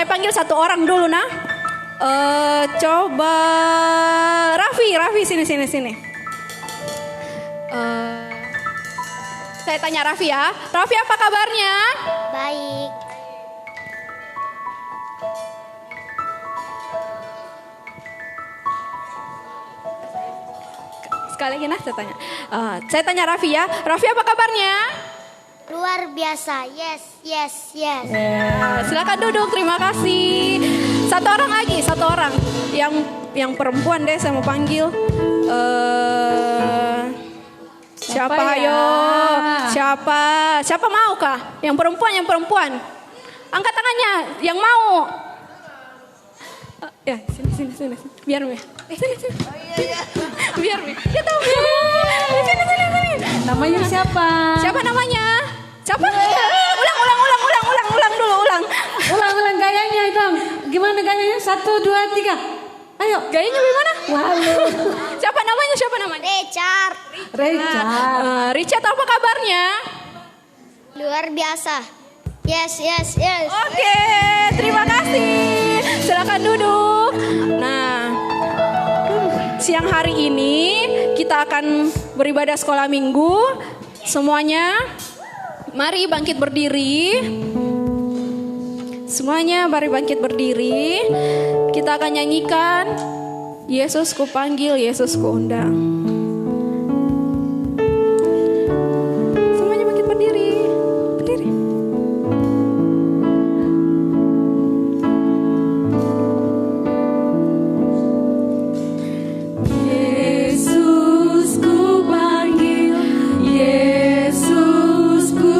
Saya panggil satu orang dulu nah. Coba Raffi sini. Saya tanya Raffi ya. Raffi, apa kabarnya? Baik. Sekali lagi nah saya tanya. Saya tanya Raffi ya. Raffi, apa kabarnya? Luar biasa. Yes. Silakan duduk, terima kasih. Satu orang. Yang perempuan deh saya mau panggil. Siapa ayo? Siapa mau kah? Yang perempuan. Angkat tangannya, yang mau. Ya, sini. Biar Mi. Sini. Biar Mi. Dia tahu. Sini. Namanya siapa? Siapa namanya? Siapa? Ulang gayanya itu. Gimana gayanya? 1, 2, 3. Ayo. Gayanya gimana? Waduh. Siapa namanya? Richard. Richard, apa kabarnya? Luar biasa. Yes. Oke, terima kasih. Silakan duduk. Nah, siang hari ini kita akan beribadah sekolah minggu. Semuanya, mari bangkit berdiri. Kita akan nyanyikan Yesus ku panggil, Yesus ku undang. Semuanya bangkit berdiri. Yesus ku panggil, Yesus ku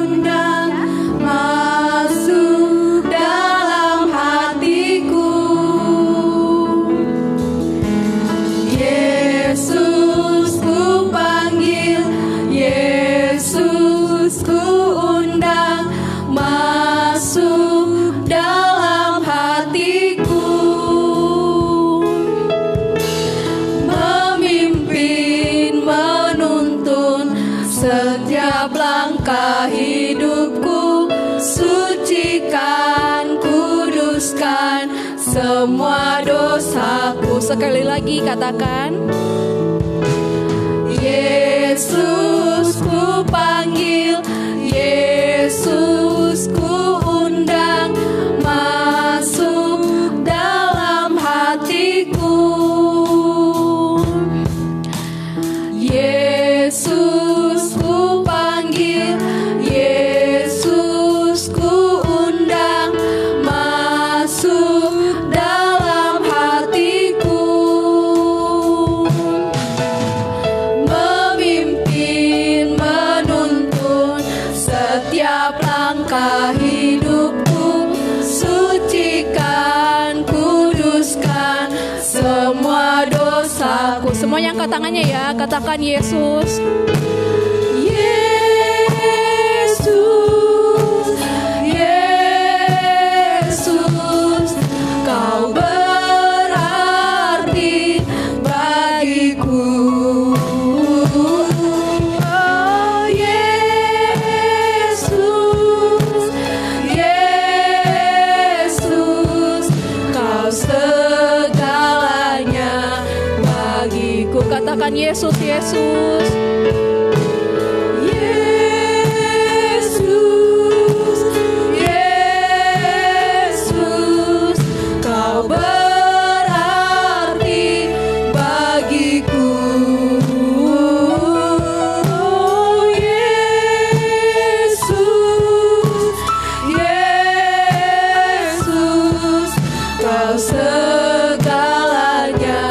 undang, masuk dalam hatiku. Yesus ku panggil, Yesus ku undang, masuk dalam hatiku. Memimpin, menuntun setiap langkah hidupku, sucikan, kuduskan semua dosaku. Sekali lagi katakan, Yesus ku panggil, Yesus ku undang, masuk dalam hatiku. Yesus ku panggil, Yesus ku undang, masuk dalam hatiku. Memimpin, menuntun setiap langkah hidupku, sucikan, kuduskan semua dosaku. semuanya angkat tangannya ya, katakan Yesus. Yesus, Yesus, Kau berarti bagiku. Oh Yesus, Yesus, Kau segalanya bagiku. Katakan Yesus, Yesus. Yesus, Yesus, Kau berarti bagiku. Oh Yesus, Yesus, Kau segalanya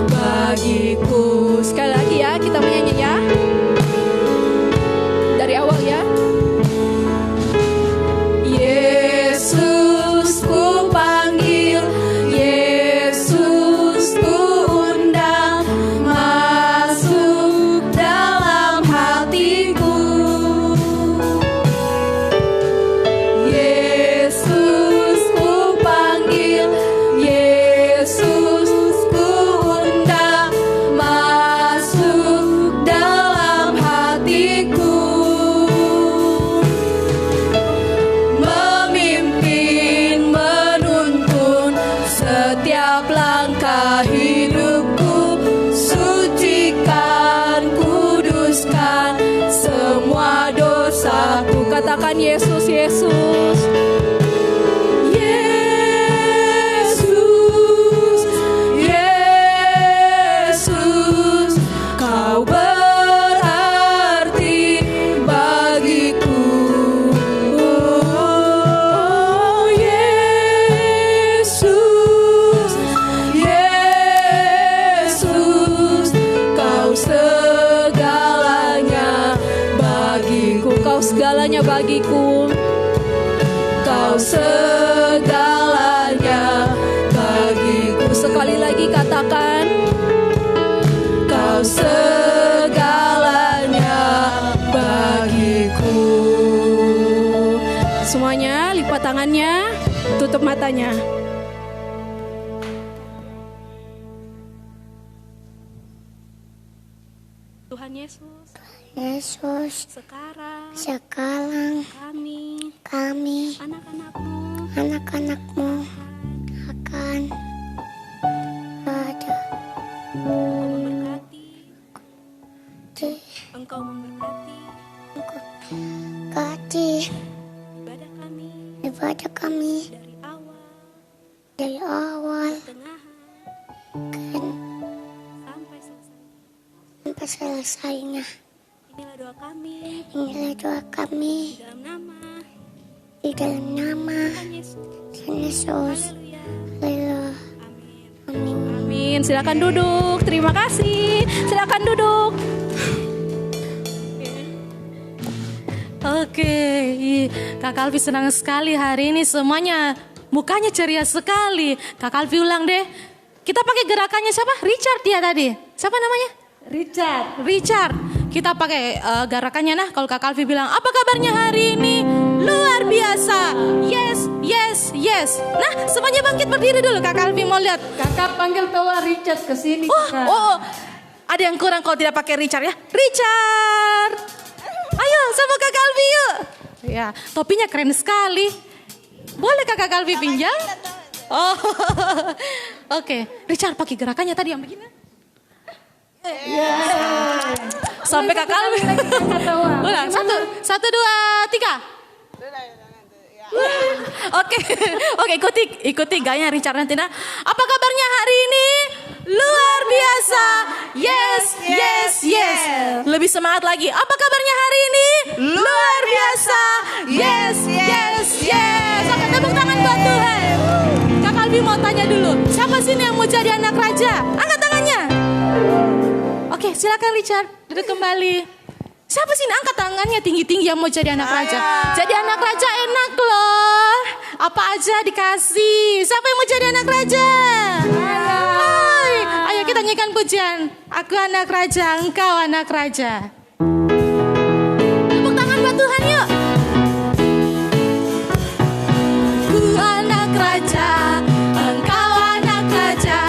bagiku. Sekali lagi ya, kita menyanyi ya. katakan Yesus, Yesus. Yesus, Yesus, Kau berarti bagiku. Oh, Yesus, Yesus, Kau segalanya bagiku. Kau segalanya bagiku. Kau segalanya bagiku. Sekali lagi katakan, Kau segalanya bagiku. Semuanya lipat tangannya, tutup matanya. Tuhan Yesus, Yesus, sekarang kami, anak-anak-Mu anak-anak-Mu akan ada Engkau memberkati di ibadah kami kami dari awal, dari awal pertengahan, sampai selesai. sampai selesainya. Inilah doa kami Inilah doa kami di dalam nama di dalam nama Tuhan Yesus. Tuhan Yesus. Haleluya. Haleluya. Amin. Amin. Amin. Silakan duduk. Terima kasih. Silakan duduk. Oke, Kak Kalvi senang sekali hari ini semuanya mukanya ceria sekali. Kak Kalvi ulang deh. Kita pakai gerakannya siapa? Richard ya tadi. Siapa namanya? Richard. Kita pakai gerakannya nah. Kalau Kak Kalvi bilang, apa kabarnya hari ini? Luar biasa. Yes, yes, yes. Nah, semuanya bangkit berdiri dulu. Kak Kalvi mau lihat. Kakak panggil tawa Richard ke sini. Oh, ada yang kurang kalau tidak pakai Richard ya. Richard. Ayo sama Kak Kalvi yuk. Ya, topinya keren sekali. Boleh Kakak Kalvi pinjam? Oh, oke. Richard pakai gerakannya tadi yang begini. Sampai Kak Kalvi. Ulang, satu, dua, tiga. Oke, ikuti gayanya Richard nanti nah. Apa kabarnya hari ini? Luar biasa. Yes, yes, yes. Lebih semangat lagi. Apa kabarnya hari ini? Luar biasa. Yes, yes, yes. Oke, tepuk tangan buat Tuhan. Kak Kalvi mau tanya dulu. Siapa sini yang mau jadi anak raja? Angkat tangannya. Oke, silakan Richard. Duduk kembali. Siapa sih angkat tangannya tinggi-tinggi yang mau jadi anak raja? Jadi anak raja enak loh. Apa aja dikasih. Siapa yang mau jadi anak raja? Hai. Ayo kita nyanyikan pujian. Aku anak raja, engkau anak raja. Tepuk tangan buat Tuhan yuk. Ku anak raja, engkau anak raja.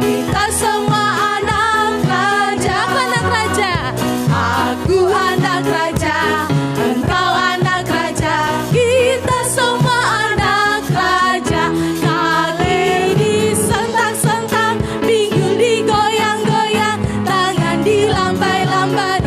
Kita semua anak raja. Aku anak raja. Aku anak raja, engkau anak raja, kita semua anak raja. Kaki disentak-sentak, pinggul digoyang-goyang, tangan dilambai-lambai,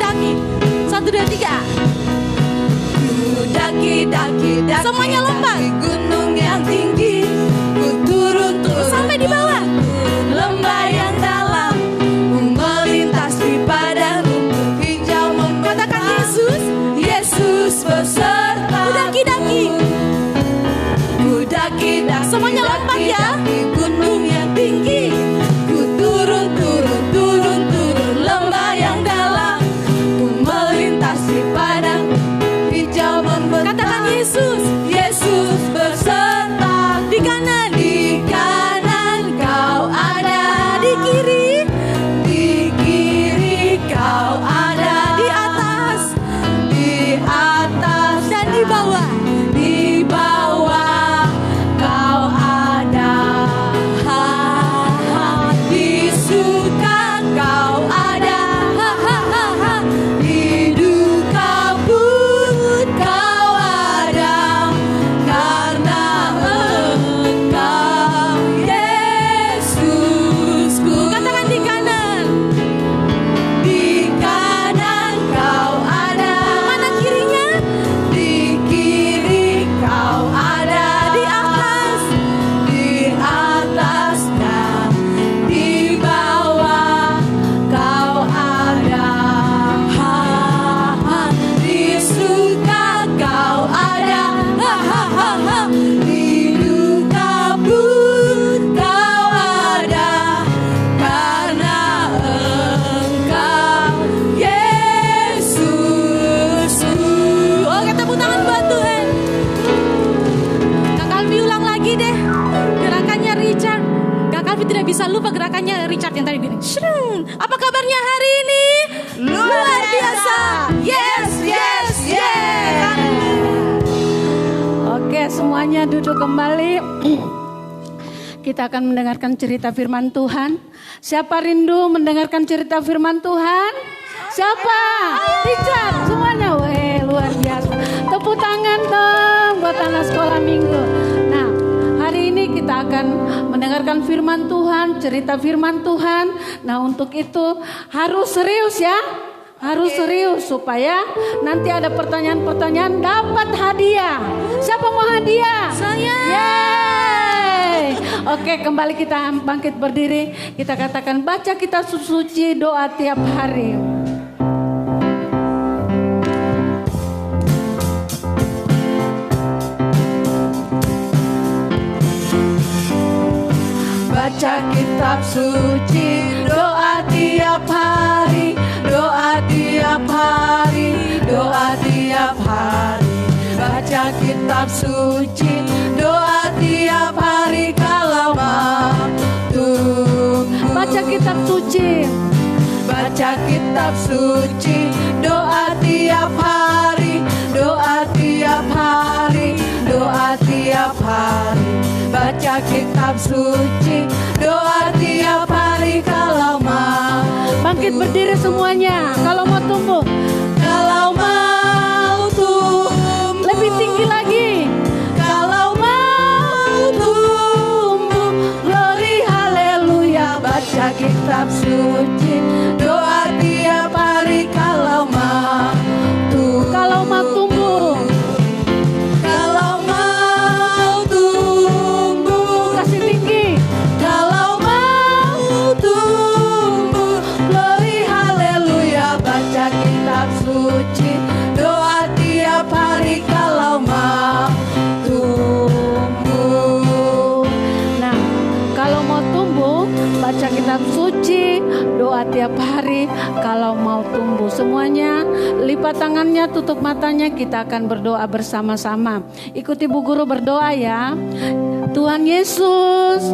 daki. 1, 2, 3. Ku daki, daki, daki. Semuanya lompat. Gunung yang tinggi. Ku turun, turun sampai di bawah. Lembah yang dalam. Ku melintas di padang rumput hijau. Katakan Yesus, Yesus beserta. Ku daki, daki. Ku daki, daki. Semuanya lompat ya. Gunung yang tinggi. Ku turun, turun, turun, turun lembah yang dalam. Ku melintas di padang hijau membelah. Katakan Yesus, Yesus beserta. Di kanan, di kanan kau ada. Di kiri, di kiri kau ada. Di atas, di atas dan di bawah. Di bawah kau ada. Di suka kau ada. Di duka pun kau ada. Karena Engkau Yesusku. Katakan di kanan. Di kanan kau ada. Mana kirinya? Di kiri kau ada. Di atas, di atas dan di bawah kau ada. Di suka kau ada. Di duka pun kau ada. Karena Engkau Yesus. Oke, tepuk tangan buat Tuhan. Kak Kalvi ulang lagi deh gerakannya Richard. Kak Kalvi tidak bisa lupa gerakannya Richard yang tadi gini. Shrung. Apa kabarnya hari ini? Luar biasa. Yes, yes, yes. Oke, semuanya duduk kembali. Kita akan mendengarkan cerita firman Tuhan. Siapa rindu mendengarkan cerita firman Tuhan? Siapa? Richard, semuanya. Weh, luar biasa. Tepuk tangan dong buat anak sekolah minggu. Nah, hari ini kita akan mendengarkan firman Tuhan, cerita firman Tuhan. Nah, untuk itu harus serius ya. Harus serius supaya nanti ada pertanyaan-pertanyaan dapat hadiah. Siapa mau hadiah? Saya. Yeay. Oke, kembali kita bangkit berdiri. Kita katakan baca kitab suci doa tiap hari. Baca kitab suci, doa tiap hari, doa tiap hari, doa tiap hari. Baca kitab suci, doa tiap hari kalau mau tunggu. Baca kitab suci. Baca kitab suci, doa tiap hari, doa tiap hari, doa tiap hari. Baca kitab suci, doa tiap hari kalau mau. Bangkit berdiri semuanya. Kalau mau tumbuh. Kalau mau tumbuh. Lebih tinggi lagi. Kalau mau tumbuh. Glory haleluya. Baca kitab suci, doa tiap hari kalau mau tumbuh. Kalau mau tumbuh. Kalau mau tumbuh. Kasih tinggi. Kalau mau tumbuh. Glory haleluya. Baca kitab suci, doa tiap hari kalau mau tumbuh. Nah, kalau mau tumbuh, baca kitab suci, doa tiap hari kalau mau tumbuh. Semuanya lipat tangannya, tutup matanya, kita akan berdoa bersama-sama. Ikuti Bu Guru berdoa ya. Tuhan Yesus,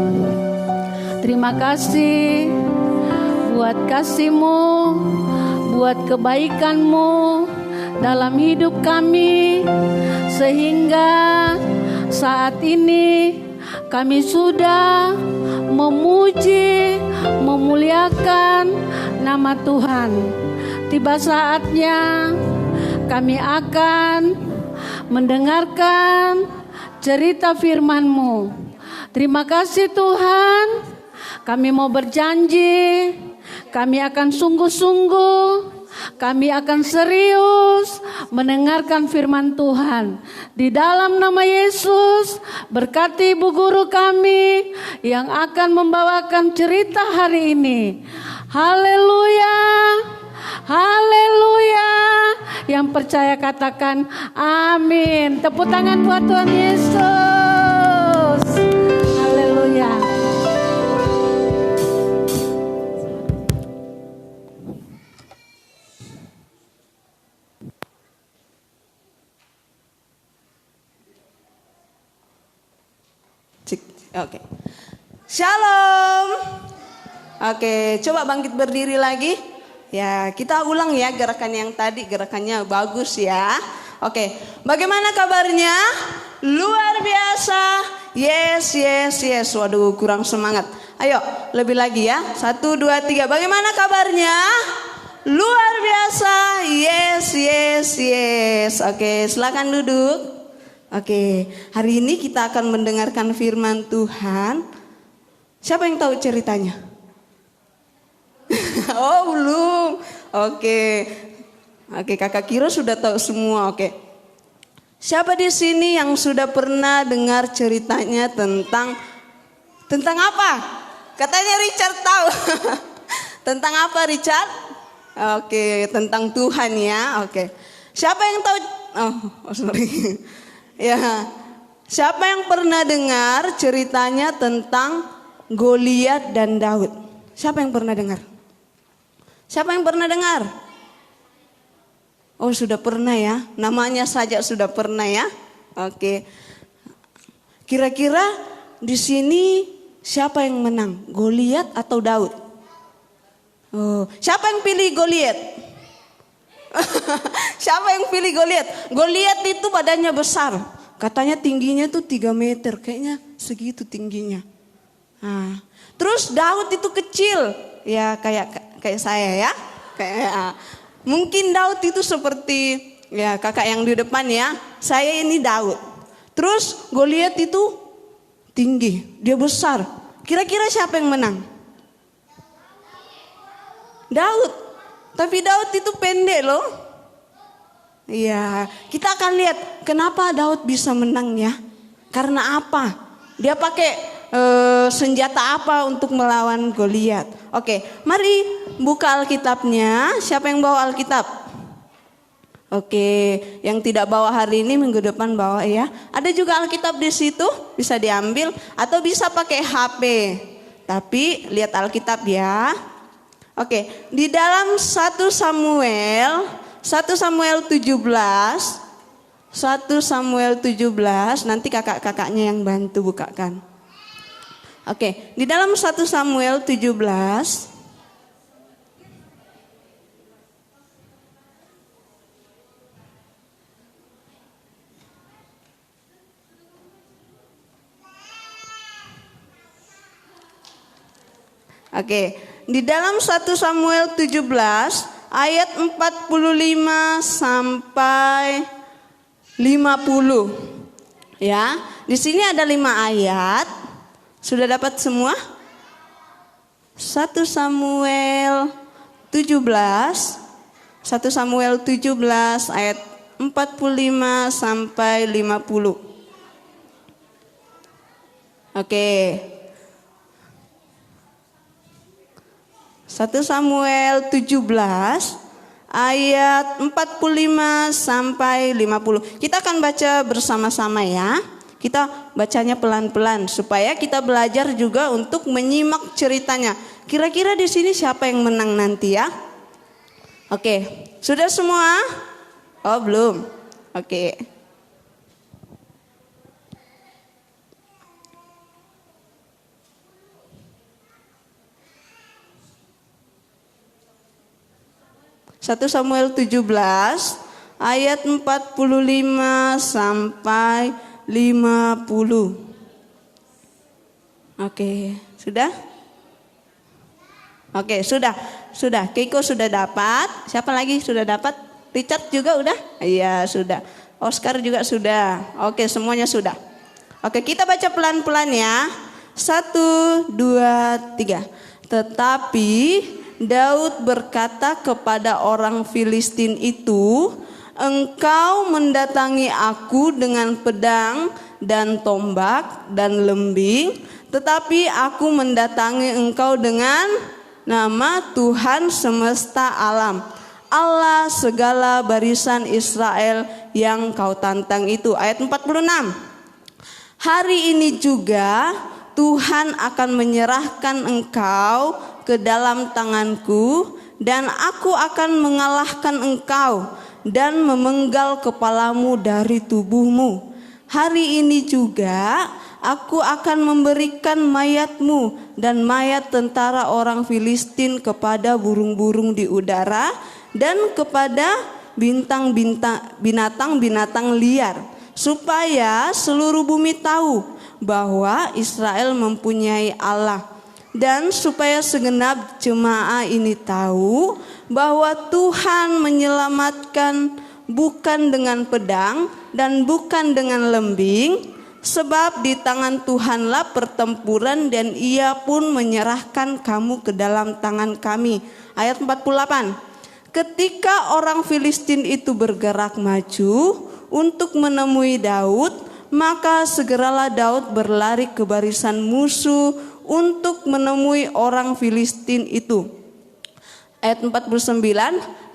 terima kasih buat kasih-Mu, buat kebaikan-Mu dalam hidup kami, sehingga saat ini kami sudah memuji, memuliakan nama Tuhan. Tiba saatnya kami akan mendengarkan cerita firman-Mu. Terima kasih Tuhan. Kami mau berjanji, kami akan sungguh-sungguh kami akan serius mendengarkan firman Tuhan. Di dalam nama Yesus, berkati ibu guru kami yang akan membawakan cerita hari ini. Haleluya, haleluya. Yang percaya katakan amin. Tepuk tangan buat Tuhan Yesus. Haleluya. Oke. Shalom. Oke, coba bangkit berdiri lagi. Ya, kita ulang ya gerakan yang tadi, gerakannya bagus ya. Oke, bagaimana kabarnya? Luar biasa. Yes, yes, yes. Waduh, kurang semangat. Ayo, lebih lagi ya. 1, 2, 3. Bagaimana kabarnya? Luar biasa. Yes, yes, yes. Oke, silakan duduk. Oke, hari ini kita akan mendengarkan firman Tuhan. Siapa yang tahu ceritanya? Oh, belum. Oke. Oke, Kakak Kiro sudah tahu semua. Oke. Siapa di sini yang sudah pernah dengar ceritanya tentang apa? Katanya Richard tahu. Tentang apa, Richard? Oke, tentang Tuhan ya. Oke. Siapa yang tahu? Oh, sorry. Ya, siapa yang pernah dengar ceritanya tentang Goliat dan Daud? Siapa yang pernah dengar? Siapa yang pernah dengar? Oh, sudah pernah ya. Namanya saja sudah pernah ya. Oke. Kira-kira di sini siapa yang menang? Goliat atau Daud? Oh, siapa yang pilih Goliat? Siapa yang pilih Goliat? Goliat itu badannya besar. Katanya tingginya tuh 3 meter. Kayaknya segitu tingginya. Nah, terus Daud itu kecil. Ya kayak saya ya. Mungkin Daud itu seperti ya kakak yang di depan ya. Saya ini Daud. Terus Goliat itu tinggi. Dia besar. Kira-kira siapa yang menang? Daud. Tapi Daud itu pendek loh. Iya, kita akan lihat kenapa Daud bisa menang ya. Karena apa? Dia pakai senjata apa untuk melawan Goliat. Oke, mari buka Alkitabnya. Siapa yang bawa Alkitab? Oke, yang tidak bawa hari ini minggu depan bawa ya. Ada juga Alkitab di situ, bisa diambil atau bisa pakai HP. Tapi lihat Alkitab ya. Oke, di dalam 1 Samuel 17, nanti kakak-kakaknya yang bantu bukakan. Oke, di dalam 1 Samuel 17 Oke, di dalam 1 Samuel 17 ayat 45 sampai 50. Ya, di sini ada 5 ayat. Sudah dapat semua? 1 Samuel 17 ayat 45 sampai 50. Oke. 1 Samuel 17 ayat 45 sampai 50. Kita akan baca bersama-sama ya. Kita bacanya pelan-pelan supaya kita belajar juga untuk menyimak ceritanya. Kira-kira di sini siapa yang menang nanti ya? Oke, sudah semua? Oh, belum. Oke. Satu Samuel 17 ayat 45 sampai 50. Oke, sudah? Oke, sudah. Keiko sudah dapat. Siapa lagi sudah dapat? Richard juga udah? Iya, sudah. Oscar juga sudah. Oke, semuanya sudah. Oke, kita baca pelan-pelan ya. 1, 2, 3. Tetapi Daud berkata kepada orang Filistin itu, engkau mendatangi aku dengan pedang dan tombak dan lembing, tetapi aku mendatangi engkau dengan nama Tuhan semesta alam, Allah segala barisan Israel yang kau tantang itu. Ayat 46. Hari ini juga Tuhan akan menyerahkan engkau ke dalam tanganku, dan aku akan mengalahkan engkau dan memenggal kepalamu dari tubuhmu. Hari ini juga aku akan memberikan mayatmu dan mayat tentara orang Filistin kepada burung-burung di udara dan kepada binatang-binatang liar, supaya seluruh bumi tahu bahwa Israel mempunyai Allah, dan supaya segenap jemaah ini tahu bahwa Tuhan menyelamatkan bukan dengan pedang dan bukan dengan lembing, sebab di tangan Tuhanlah pertempuran dan Ia pun menyerahkan kamu ke dalam tangan kami. Ayat 48. Ketika orang Filistin itu bergerak maju untuk menemui Daud, maka segeralah Daud berlari ke barisan musuh untuk menemui orang Filistin itu. Ayat 49,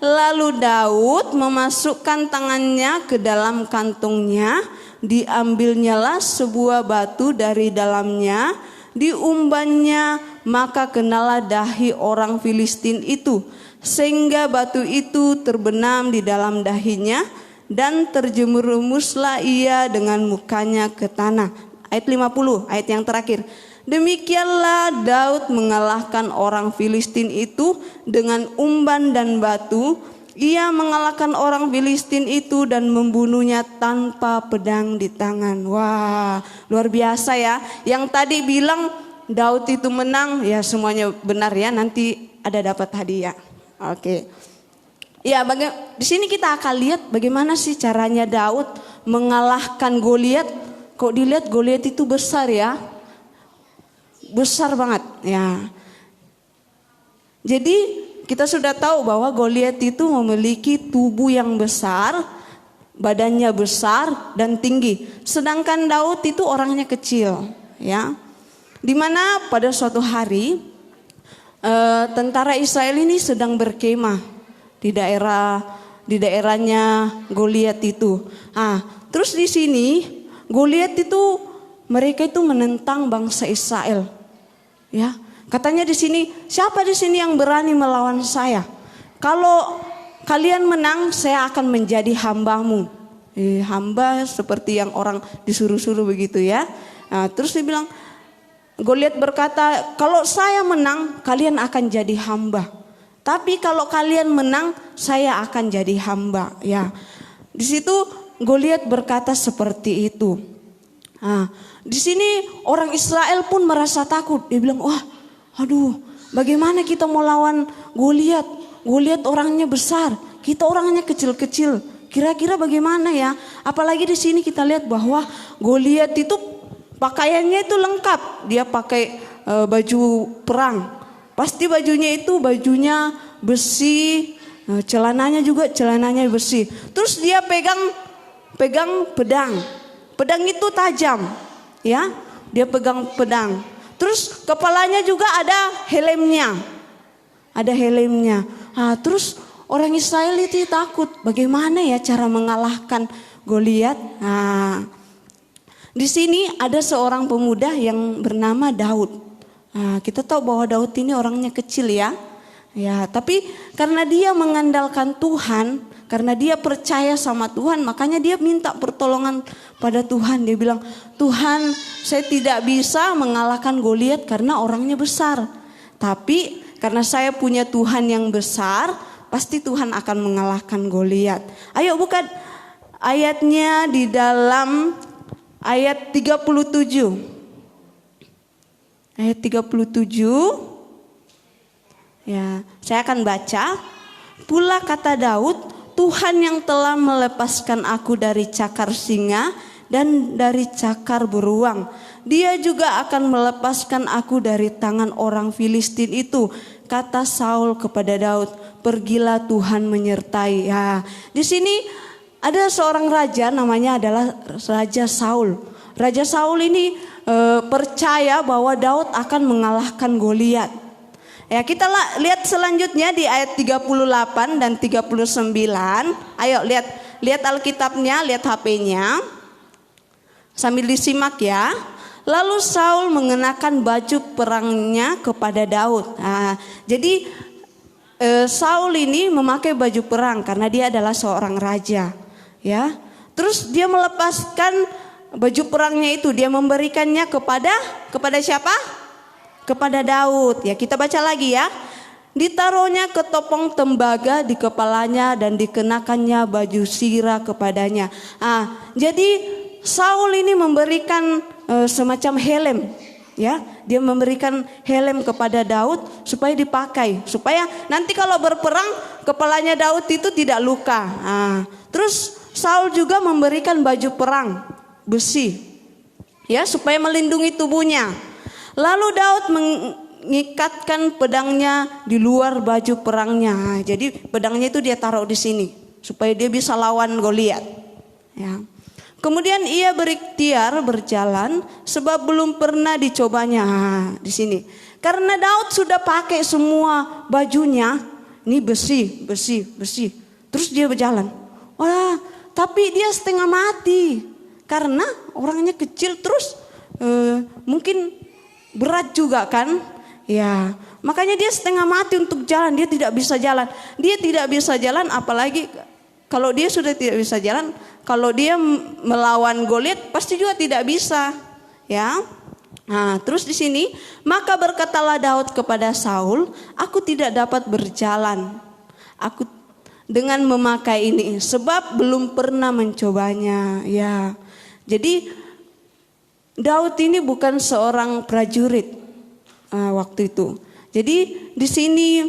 lalu Daud memasukkan tangannya ke dalam kantungnya, diambilnyalah sebuah batu dari dalamnya, diumbannya, maka kenalah dahi orang Filistin itu, sehingga batu itu terbenam di dalam dahinya, dan terjerumuslah ia dengan mukanya ke tanah. Ayat 50, ayat yang terakhir. Demikianlah Daud mengalahkan orang Filistin itu dengan umban dan batu. Ia mengalahkan orang Filistin itu dan membunuhnya tanpa pedang di tangan. Wah, luar biasa ya. Yang tadi bilang Daud itu menang, ya semuanya benar ya. Nanti ada dapat hadiah. Oke. Ya, di sini kita akan lihat bagaimana sih caranya Daud mengalahkan Goliat. Kok dilihat Goliat itu besar ya, besar banget ya. Jadi kita sudah tahu bahwa Goliat itu memiliki tubuh yang besar, badannya besar dan tinggi. Sedangkan Daud itu orangnya kecil ya. Dimana pada suatu hari tentara Israel ini sedang berkemah di daerahnya Goliat itu. Terus di sini Goliat itu mereka itu menentang bangsa Israel. Ya, katanya di sini, siapa di sini yang berani melawan saya? Kalau kalian menang, saya akan menjadi hambamu. Hamba seperti yang orang disuruh-suruh begitu ya. Terus dia bilang, Goliat berkata, kalau saya menang, kalian akan jadi hamba. Tapi kalau kalian menang, saya akan jadi hamba. Ya, di situ Goliat berkata seperti itu. Di sini orang Israel pun merasa takut. Dia bilang, wah, aduh, bagaimana kita mau lawan Goliat? Goliat orangnya besar, kita orangnya kecil-kecil. Kira-kira bagaimana ya? Apalagi di sini kita lihat bahwa Goliat itu pakaiannya itu lengkap. Dia pakai baju perang. Pasti bajunya itu bajunya besi, celananya juga celananya besi. Terus dia pegang pedang. Pedang itu tajam, ya. Dia pegang pedang. Terus kepalanya juga ada helmnya. Ada helmnya. Terus orang Israel itu takut. Bagaimana ya cara mengalahkan Goliat? Di sini ada seorang pemuda yang bernama Daud. Kita tahu bahwa Daud ini orangnya kecil ya. Ya, tapi karena dia mengandalkan Tuhan, karena dia percaya sama Tuhan, makanya dia minta pertolongan pada Tuhan. Dia bilang, Tuhan, saya tidak bisa mengalahkan Goliat karena orangnya besar. Tapi karena saya punya Tuhan yang besar, pasti Tuhan akan mengalahkan Goliat. Ayo buka ayatnya di dalam ayat 37. Ayat 37. Ya, saya akan baca. Pula kata Daud, Tuhan yang telah melepaskan aku dari cakar singa dan dari cakar beruang, Dia juga akan melepaskan aku dari tangan orang Filistin itu. kata Saul kepada Daud, pergilah Tuhan menyertai. Ya, di sini ada seorang raja namanya adalah Raja Saul. Raja Saul ini percaya bahwa Daud akan mengalahkan Goliat. Ya, kita lihat selanjutnya di ayat 38 dan 39. Ayo lihat Alkitabnya, lihat HP-nya. Sambil disimak ya. Lalu Saul mengenakan baju perangnya kepada Daud. Nah, jadi Saul ini memakai baju perang karena dia adalah seorang raja. Ya, terus dia melepaskan baju perangnya itu, dia memberikannya kepada siapa? Kepada Daud. Ya, kita baca lagi ya. Ditaruhnya ketopong tembaga di kepalanya dan dikenakannya baju sirah kepadanya. Jadi Saul ini memberikan semacam helm, ya. Dia memberikan helm kepada Daud supaya dipakai, supaya nanti kalau berperang kepalanya Daud itu tidak luka. Terus Saul juga memberikan baju perang besi, ya, supaya melindungi tubuhnya. Lalu Daud mengikatkan pedangnya di luar baju perangnya. Jadi pedangnya itu dia taruh di sini supaya dia bisa lawan Goliat. Ya. Kemudian ia berikhtiar berjalan sebab belum pernah dicobanya. Di sini. Karena Daud sudah pakai semua bajunya, ini besi. Terus dia berjalan. Wah, tapi dia setengah mati karena orangnya kecil, terus mungkin berat juga kan, ya, makanya dia setengah mati untuk jalan, dia tidak bisa jalan. Dia tidak bisa jalan, apalagi kalau dia sudah tidak bisa jalan, kalau dia melawan Goliat pasti juga tidak bisa, ya. Nah, terus di sini, maka berkatalah Daud kepada Saul, aku tidak dapat berjalan, aku dengan memakai ini, sebab belum pernah mencobanya, ya. Jadi Daud ini bukan seorang prajurit waktu itu. Jadi di sini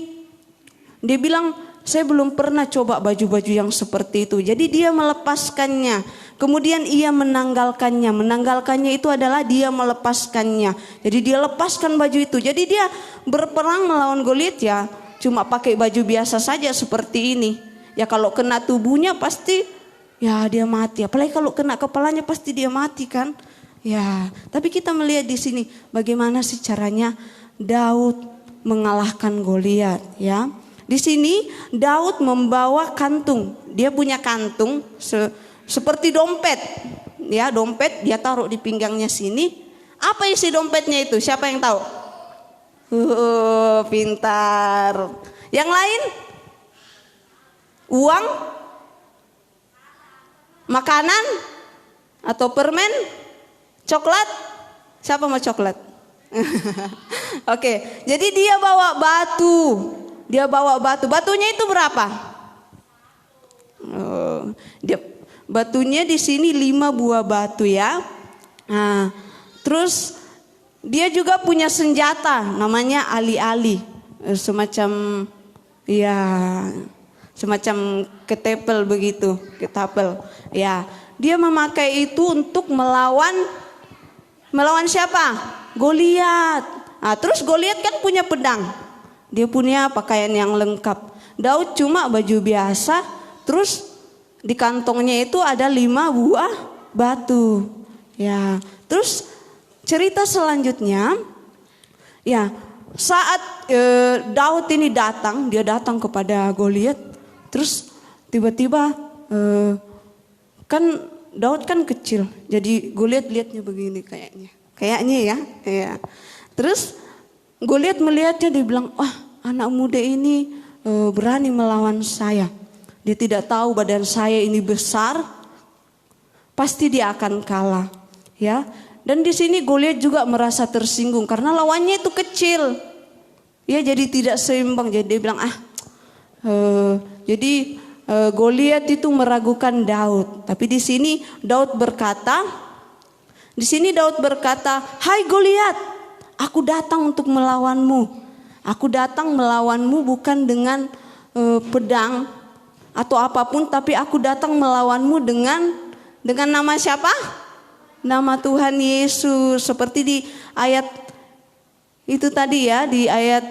dia bilang, saya belum pernah coba baju-baju yang seperti itu. Jadi dia melepaskannya. Kemudian ia menanggalkannya. Menanggalkannya itu adalah dia melepaskannya. Jadi dia lepaskan baju itu. Jadi dia berperang melawan Goliat ya cuma pakai baju biasa saja seperti ini. Ya kalau kena tubuhnya pasti ya dia mati. Apalagi kalau kena kepalanya pasti dia mati kan. Ya, tapi kita melihat di sini bagaimana sih caranya Daud mengalahkan Goliat, ya. Di sini Daud membawa kantung. Dia punya kantung seperti dompet. Ya, dompet dia taruh di pinggangnya sini. Apa isi dompetnya itu? Siapa yang tahu? Pintar. Yang lain? Uang? Makanan? Atau permen? Coklat? Siapa mau coklat? Oke, jadi dia bawa batu. Dia bawa batu. Batunya itu berapa? Batunya di sini 5 buah batu ya. Nah, terus dia juga punya senjata namanya ali-ali. Semacam ketapel begitu, ketapel. Ya, dia memakai itu untuk melawan siapa? Goliat. Nah, terus Goliat kan punya pedang. Dia punya pakaian yang lengkap. Daud cuma baju biasa. Terus di kantongnya itu ada 5 buah batu. Ya, terus cerita selanjutnya, ya saat Daud ini datang, dia datang kepada Goliat. Terus tiba-tiba kan Daud kan kecil, jadi Goliat lihatnya begini kayaknya ya. Terus Goliat melihatnya, dia bilang, wah anak muda ini berani melawan saya. Dia tidak tahu badan saya ini besar, pasti dia akan kalah, ya. Dan di sini Goliat juga merasa tersinggung karena lawannya itu kecil, ya, jadi tidak seimbang. Jadi dia bilang Goliat itu meragukan Daud. Tapi di sini Daud berkata, hai Goliat, aku datang untuk melawanmu. Aku datang melawanmu bukan dengan pedang atau apapun, tapi aku datang melawanmu dengan nama siapa? Nama Tuhan Yesus. Seperti di ayat itu tadi ya, di ayat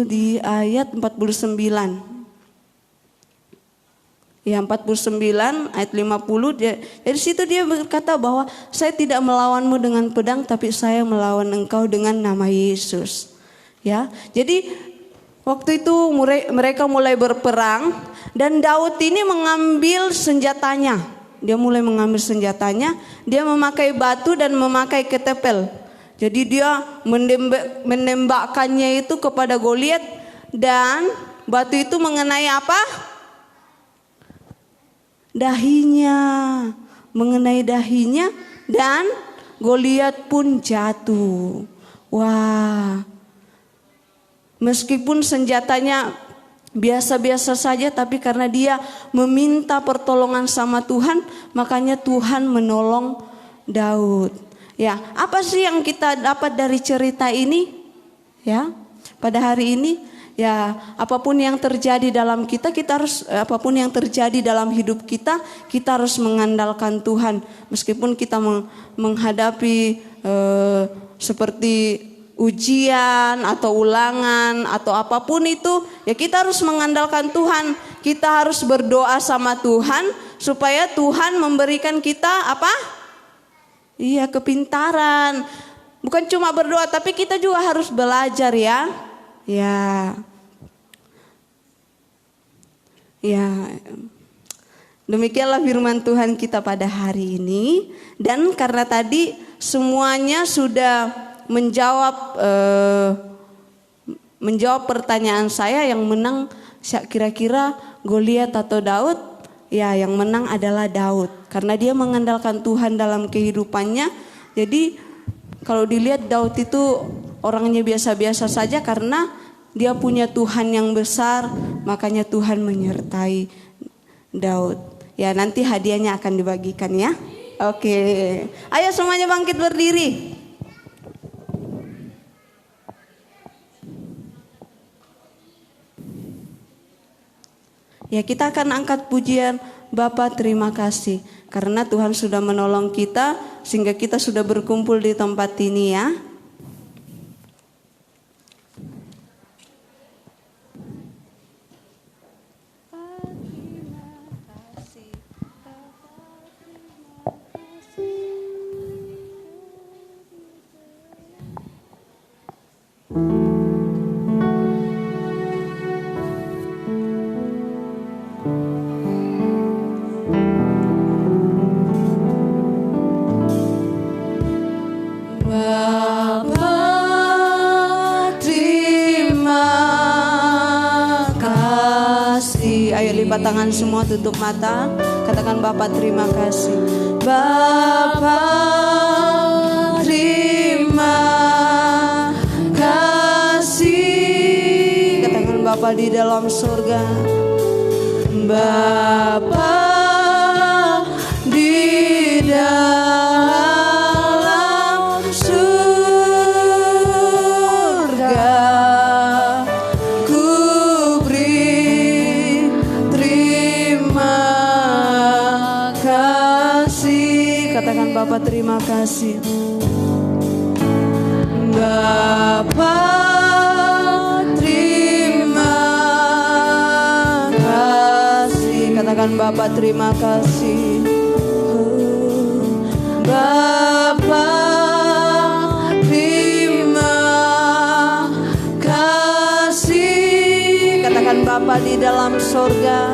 di ayat 49. Ya 49 ayat 50 dari situ dia berkata bahwa saya tidak melawanmu dengan pedang tapi saya melawan engkau dengan nama Yesus. Ya, jadi waktu itu mereka mulai berperang dan Daud ini mengambil senjatanya. Dia mulai mengambil senjatanya, dia memakai batu dan memakai ketepel. Jadi dia menembakkannya itu kepada Goliat dan batu itu mengenai apa? Dahinya, mengenai dahinya dan Goliat pun jatuh. Wah, meskipun senjatanya biasa-biasa saja, tapi karena dia meminta pertolongan sama Tuhan, makanya Tuhan menolong Daud. Ya, apa sih yang kita dapat dari cerita ini? Ya, pada hari ini, ya apapun yang terjadi dalam kita harus apapun yang terjadi dalam hidup kita harus mengandalkan Tuhan. Meskipun kita menghadapi seperti ujian atau ulangan atau apapun itu, ya kita harus mengandalkan Tuhan. Kita harus berdoa sama Tuhan supaya Tuhan memberikan kita apa? Iya, kepintaran. Bukan cuma berdoa, tapi kita juga harus belajar ya. Ya. Ya. Demikianlah firman Tuhan kita pada hari ini. Dan karena tadi semuanya sudah menjawab pertanyaan saya, yang menang kira-kira Goliat atau Daud? Ya, yang menang adalah Daud karena dia mengandalkan Tuhan dalam kehidupannya. Jadi kalau dilihat Daud itu orangnya biasa-biasa saja karena dia punya Tuhan yang besar, makanya Tuhan menyertai Daud. Ya, nanti hadiahnya akan dibagikan ya. Oke. Ayo semuanya bangkit berdiri. Ya, kita akan angkat pujian Bapa, terima kasih karena Tuhan sudah menolong kita sehingga kita sudah berkumpul di tempat ini ya. Lipat tangan semua, tutup mata, katakan Bapa terima kasih. Bapa terima kasih, katakan Bapa di dalam surga. Bapa di dalam surga, katakan Bapa terima kasih. Bapa terima kasih, katakan Bapa terima kasih. Bapa terima kasih, katakan Bapa di dalam sorga.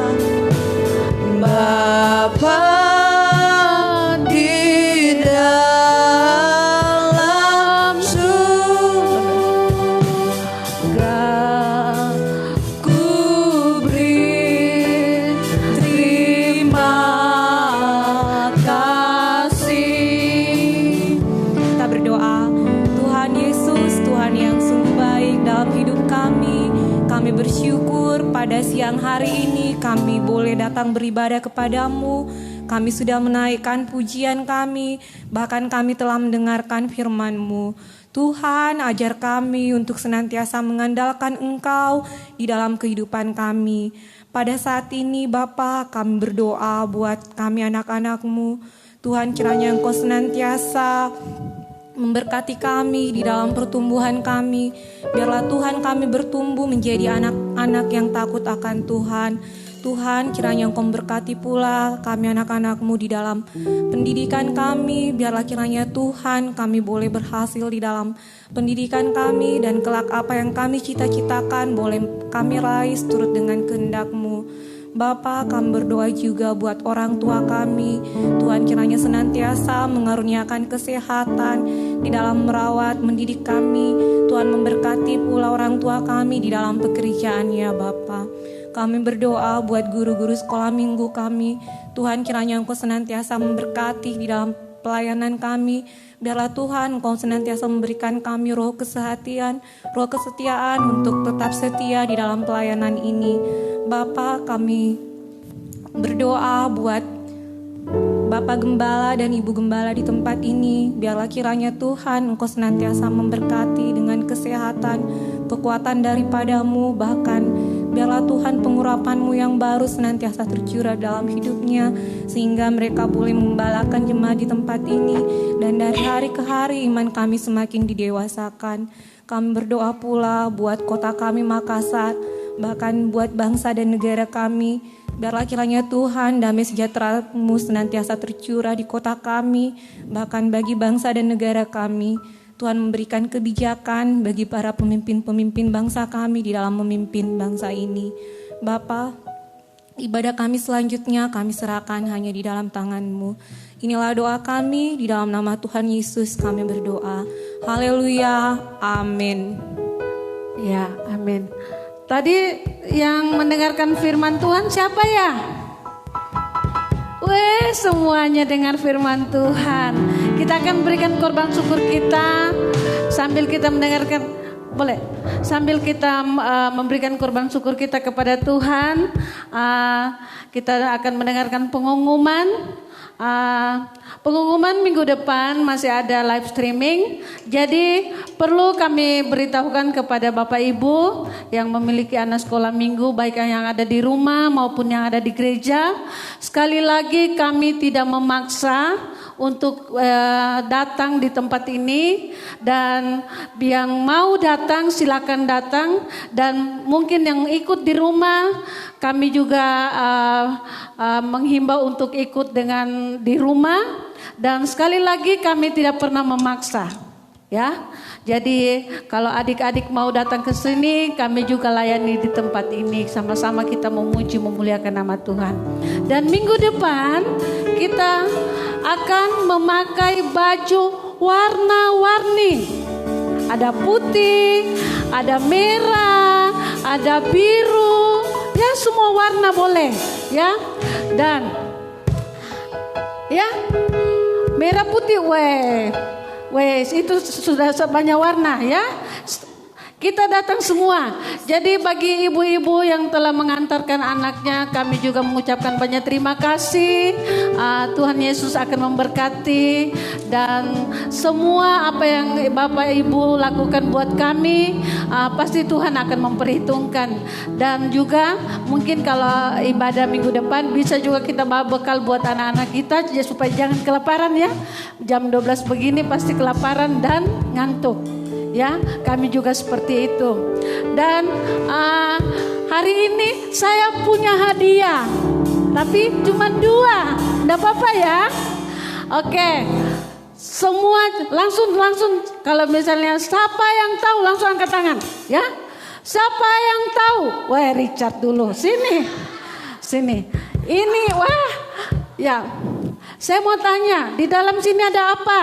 Bapa dalam surga, ku beri terima kasih. Kita berdoa, Tuhan Yesus, Tuhan yang sungguh baik dalam hidup kami. Kami bersyukur pada siang hari ini kami boleh datang beribadah kepadamu. Kami sudah menaikkan pujian kami, bahkan kami telah mendengarkan firman-Mu. Tuhan, ajar kami untuk senantiasa mengandalkan Engkau di dalam kehidupan kami. Pada saat ini Bapa, kami berdoa buat kami anak-anak-Mu. Tuhan, kiranya Engkau senantiasa memberkati kami di dalam pertumbuhan kami. Biarlah Tuhan kami bertumbuh menjadi anak-anak yang takut akan Tuhan. Tuhan, kiranya Engkau memberkati pula kami anak-anak-Mu di dalam pendidikan kami. Biarlah kiranya Tuhan kami boleh berhasil di dalam pendidikan kami, dan kelak apa yang kami cita-citakan boleh kami raih turut dengan kehendak-Mu. Bapa, kami berdoa juga buat orang tua kami. Tuhan, kiranya senantiasa mengaruniakan kesehatan di dalam merawat, mendidik kami. Tuhan, memberkati pula orang tua kami di dalam pekerjaannya, Bapa. Kami berdoa buat guru-guru sekolah minggu kami. Tuhan, kiranya Engkau senantiasa memberkati di dalam pelayanan kami. Biarlah Tuhan Engkau senantiasa memberikan kami roh kesehatan, roh kesetiaan untuk tetap setia di dalam pelayanan ini. Bapa, kami berdoa buat Bapak Gembala dan Ibu Gembala di tempat ini. Biarlah kiranya Tuhan Engkau senantiasa memberkati dengan kesehatan, kekuatan daripada-Mu. Bahkan biarlah Tuhan pengurapan-Mu yang baru senantiasa tercurah dalam hidupnya, sehingga mereka boleh membalakan jemaat di tempat ini. Dan dari hari ke hari iman kami semakin didewasakan. Kami berdoa pula buat kota kami Makassar, bahkan buat bangsa dan negara kami. Biarlah kiranya Tuhan damai sejahtera-Mu senantiasa tercurah di kota kami, bahkan bagi bangsa dan negara kami. Tuhan memberikan kebijakan bagi para pemimpin-pemimpin bangsa kami di dalam memimpin bangsa ini. Bapa, ibadah kami selanjutnya kami serahkan hanya di dalam tangan-Mu. Inilah doa kami, di dalam nama Tuhan Yesus kami berdoa. Haleluya, amin. Ya, amin. Tadi yang mendengarkan firman Tuhan siapa ya? Weh, semuanya dengar firman Tuhan. Kita akan berikan korban syukur kita sambil kita mendengarkan, boleh? Sambil kita memberikan korban syukur kita kepada Tuhan, kita akan mendengarkan pengumuman. Pengumuman minggu depan masih ada live streaming. Jadi perlu kami beritahukan kepada Bapak Ibu yang memiliki anak sekolah minggu, baik yang ada di rumah maupun yang ada di gereja. Sekali lagi kami tidak memaksa untuk datang di tempat ini, dan yang mau datang silakan datang, dan mungkin yang ikut di rumah kami juga menghimbau untuk ikut dengan di rumah, dan sekali lagi kami tidak pernah memaksa, ya. Jadi kalau adik-adik mau datang ke sini, kami juga layani di tempat ini, sama-sama kita memuji memuliakan nama Tuhan. Dan minggu depan kita akan memakai baju warna-warni. Ada putih, ada merah, ada biru, ya semua warna boleh, ya. Dan ya merah putih, wes itu sudah banyak warna, ya. Kita datang semua. Jadi bagi ibu-ibu yang telah mengantarkan anaknya, kami juga mengucapkan banyak terima kasih. Tuhan Yesus akan memberkati, dan semua apa yang Bapak Ibu lakukan buat kami, pasti Tuhan akan memperhitungkan. Dan juga mungkin kalau ibadah minggu depan bisa juga kita bawa bekal buat anak-anak kita, supaya jangan kelaparan, ya. Jam 12 begini pasti kelaparan dan ngantuk. Ya, kami juga seperti itu. Dan hari ini saya punya hadiah, tapi cuma 2, enggak apa-apa ya. Oke, semua langsung kalau misalnya siapa yang tahu langsung angkat tangan, ya. Siapa yang tahu? Wah, Richard dulu, sini. Ini, wah, ya. Saya mau tanya, di dalam sini ada apa?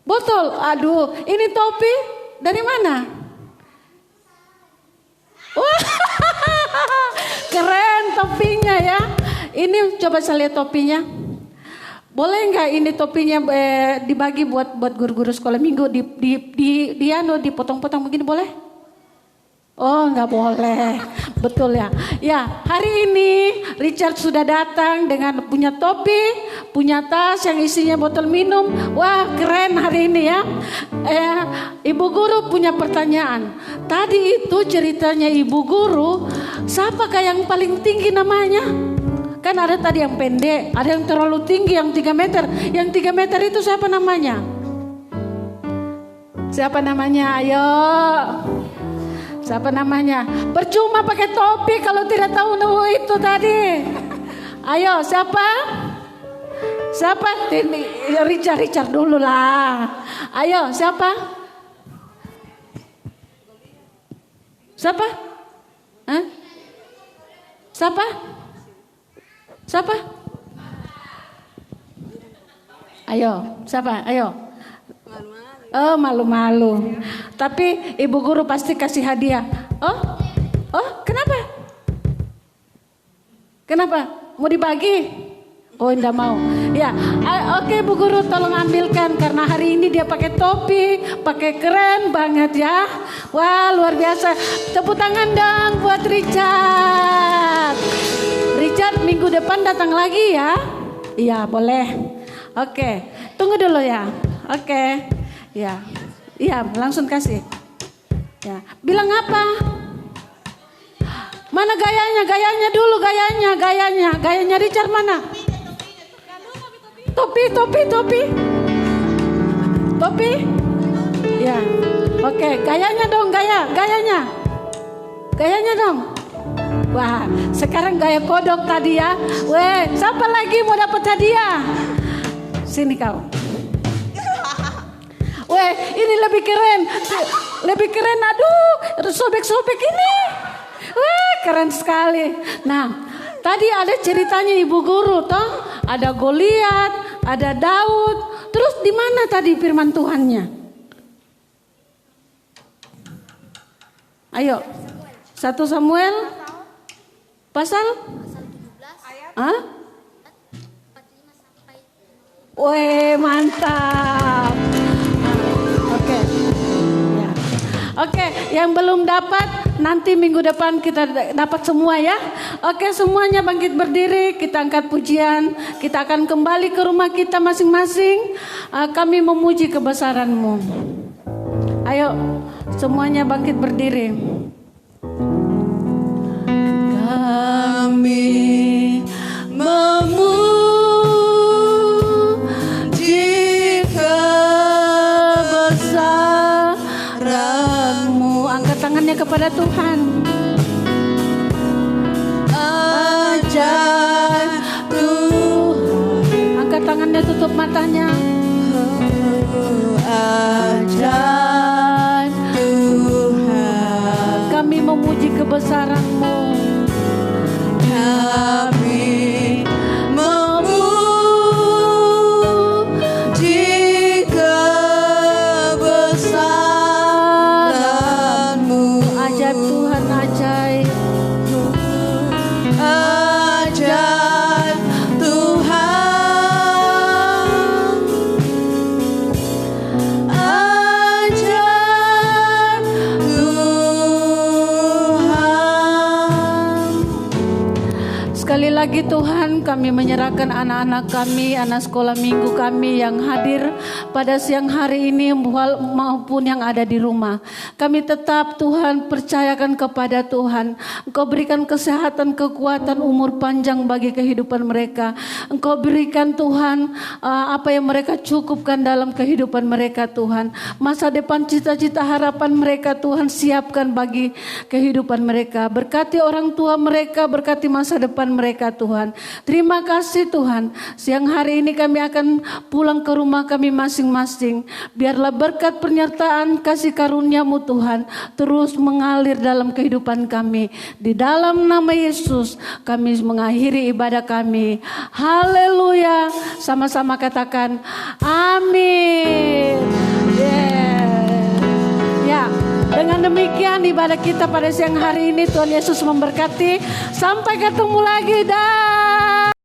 Botol, aduh, ini topi dari mana? Wah, keren topinya ya. Ini coba saya lihat topinya. Boleh nggak ini topinya dibagi buat guru-guru sekolah minggu, dipotong-potong begini boleh? Oh, nggak boleh, betul ya. Ya, hari ini Richard sudah datang dengan punya topi, punya tas yang isinya botol minum. Wah, keren hari ini ya. Ibu guru punya pertanyaan. Tadi itu ceritanya ibu guru, siapakah yang paling tinggi namanya? Kan ada tadi yang pendek, ada yang terlalu tinggi, yang 3 meter. Yang 3 meter itu siapa namanya? Siapa namanya? Ayo. Siapa namanya? Percuma pakai topi kalau tidak tahu itu tadi. Ayo, siapa? Siapa? Richard dulu lah. Ayo, siapa? Siapa? Hah? Siapa? Siapa? Ayo, siapa? Ayo. Oh, malu-malu. Tapi ibu guru pasti kasih hadiah. Oh, kenapa? Kenapa? Mau dibagi? Oh, enggak mau. Ya, oke Bu Guru, tolong ambilkan karena hari ini dia pakai topi, pakai keren banget ya. Wah, luar biasa. Tepuk tangan dong buat Richard. Richard minggu depan datang lagi ya? Iya, boleh. Oke, tunggu dulu ya. Oke. Ya. Iya, langsung kasih. Ya, bilang apa? Mana gayanya? Gayanya dulu, gayanya Richard mana? Topi. Ya. Oke, gayanya dong, gayanya dong. Wah, sekarang gaya kodok tadi ya. Weh, siapa lagi mau dapat hadiah? Sini kau. Weh, ini lebih keren. Aduh, sobek-sobek ini. Wah, keren sekali. Nah, tadi ada ceritanya Ibu Guru toh, ada Goliat, ada Daud. Terus di mana tadi firman Tuhannya? Ayo. 1 Samuel pasal 17 ayat. Weh, mantap. Oke. Ya. Oke, yang belum dapat nanti minggu depan kita dapat semua ya. Oke, semuanya bangkit berdiri, kita angkat pujian. Kita akan kembali ke rumah kita masing-masing. Kami memuji kebesaran-Mu. Ayo, semuanya bangkit berdiri. Kami memuji kebesaran-Mu. Angkat tangannya kepada Tuhan. Ajaib Tuhan. Angkat tangannya, tutup matanya. Ajaib Tuhan. Kami memuji kebesaran-Mu. Kami memuji kebesaran-Mu. Ajaib Tuhan, ajaib. Ajaib Tuhan. Ajaib Tuhan. Sekali lagi Tuhan, kami menyerahkan anak-anak kami, anak sekolah minggu kami yang hadir pada siang hari ini maupun yang ada di rumah. Kami tetap Tuhan percayakan kepada Tuhan. Engkau berikan kesehatan, kekuatan, umur panjang bagi kehidupan mereka. Engkau berikan Tuhan apa yang mereka cukupkan dalam kehidupan mereka Tuhan. Masa depan, cita-cita, harapan mereka Tuhan siapkan bagi kehidupan mereka. Berkati orang tua mereka, berkati masa depan mereka Tuhan. Terima kasih Tuhan. Siang hari ini kami akan pulang ke rumah kami masing-masing. Biarlah berkat penyertaan kasih karunia-Mu Tuhan terus mengalir dalam kehidupan kami. Di dalam nama Yesus kami mengakhiri ibadah kami. Haleluya. Sama-sama katakan amin. Ya, dengan demikian ibadah kita pada siang hari ini Tuhan Yesus memberkati. Sampai ketemu lagi dah.